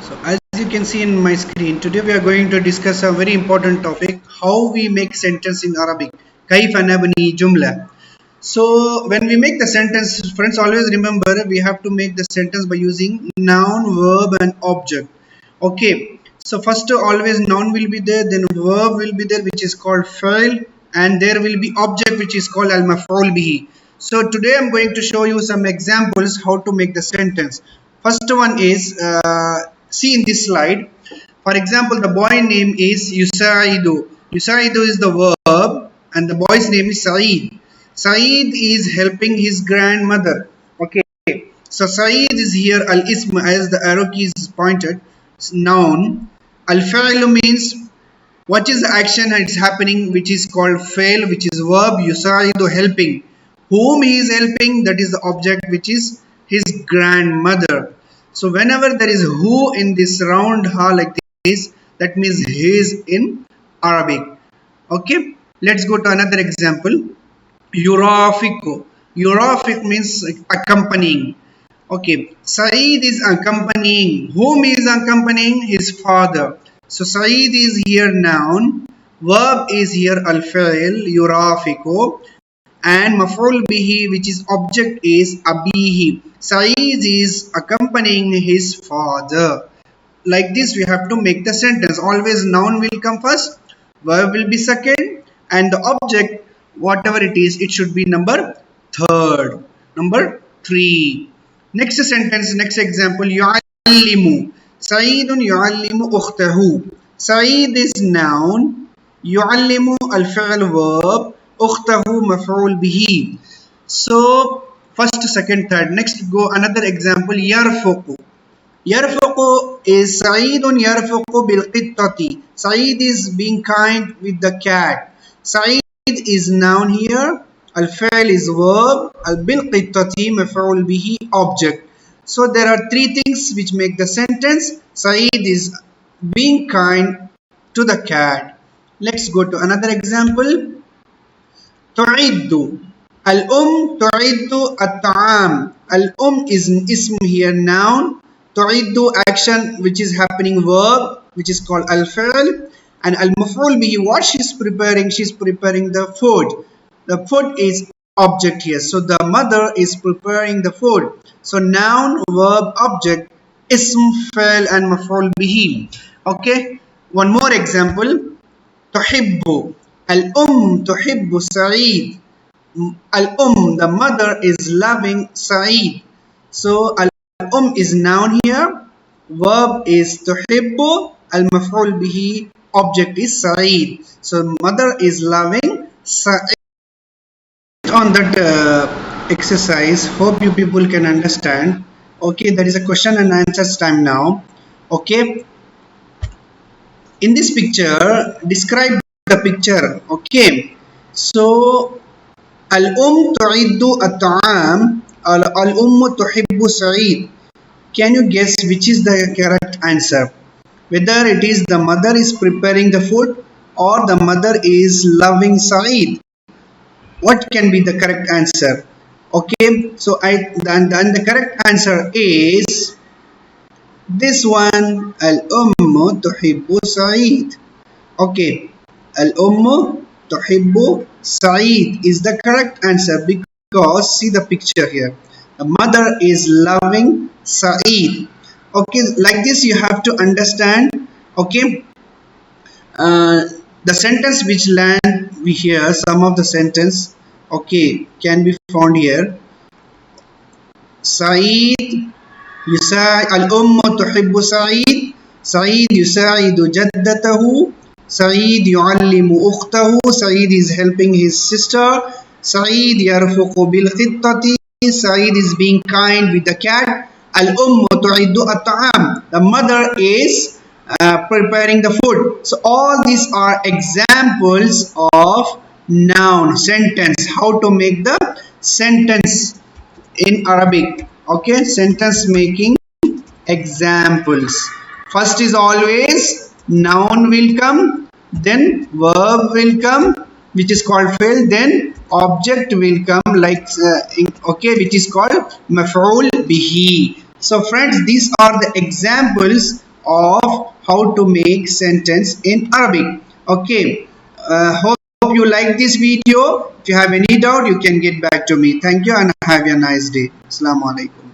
So as you can see in my screen, today we are going to discuss a very important topic, how we make sentence in Arabic. كيف نبني جملة. So when we make the sentence, friends, always remember we have to make the sentence by using noun, verb and object. Okay. So first always noun will be there, then verb will be there which is called fa'il, and there will be object which is called al-maf'ul bihi. So today I'm going to show you some examples how to make the sentence. First one is see in this slide. For example, the boy name is Yusaidu. Yusaidu is the verb and the boy's name is Saeed. Saeed is helping his grandmother. Okay. So Saeed is here al-ism as the arrow key is pointed. It's noun. Al-fa'il means what is the action that is happening, which is called fa'il, which is verb. Yusaidu helping. Whom he is helping, that is the object, which is his grandmother. So whenever there is who in this round ha like this, that means he is in Arabic. Okay, let's go to another example. Yurafiku. Yurafik means accompanying. Okay, Saeed is accompanying. Whom is accompanying? His father. So Saeed is here noun. Verb is here al-fa'il, yurafiku. And maf'ul bihi, which is object, is abihi. Saeed is accompanying his father. Like this we have to make the sentence. Always noun will come first, verb will be second, and the object, whatever it is, it should be number third, number 3. Next sentence, next example, yu'allimu. Saeedun yu'allimu ukhtahu. Saeed is noun, yu'allimu al-fi'l verb, ukhtahu maf'ul bihi. So first, second, third. Next go another example, yarfuqu. Yarfuqu is Saeedun yarfuqu bil qittati. Saeed is being kind with the cat. Saeed is noun here. Al-fa'il is verb. Al-bil qittati maf'ul bihi object. So there are 3 things which make the sentence. Saeed is being kind to the cat. Let's go to another example. Tu'iddu. Tu'iddu at-ta'am. Is ism here noun. Tu'iddu action which is happening verb which is called al-fi'l, and al-maf'ul bihi, what she's preparing the food. The food is object here. So the mother is preparing the food. So noun, verb, object, ism, fi'l and maf'ul bihi. Okay. One more example. Tuhibbu. Tuhibbu Saeed. The mother is loving Saeed. So is noun here, verb is tuhibbu, al-maf'ul bihi, object is Saeed. So mother is loving Saeed. On that exercise, hope you people can understand. Okay, there is a question and answers time now. Okay, in this picture, describe the picture. Okay, so tu'iddu at-ta'am, tuhibbu Saeed. Can you guess which is the correct answer? Whether it is the mother is preparing the food or the mother is loving Saeed. What can be the correct answer? Okay, so the correct answer is this one. Al-ummu tuhibbu Saeed. Okay, al-ummu tuhibbu Saeed is the correct answer, because see the picture here. The mother is loving Saeed. Okay, like this you have to understand. Okay, the sentence which land we hear, some of the sentence, okay, can be found here. Saeed al-ummu tuhibbu Saeed. Saeed yusaidu jaddatahu. Saeed yu'allimu ukhtahu. Saeed is helping his sister. Saeed yarfuqu bil khittati. Saeed is being kind with the cat. Al-ummu tu'iddu at-ta'am. The mother is preparing the food. So all these are examples of noun sentence. How to make the sentence in Arabic. Okay, sentence making examples. First is always noun will come, then verb will come, which is called fi'l, then object will come, like okay, which is called maf'ul bihi. So friends, these are the examples of how to make sentence in Arabic. Okay. Hope you like this video. If you have any doubt, you can get back to me. Thank you and have a nice day. Assalamu alaikum.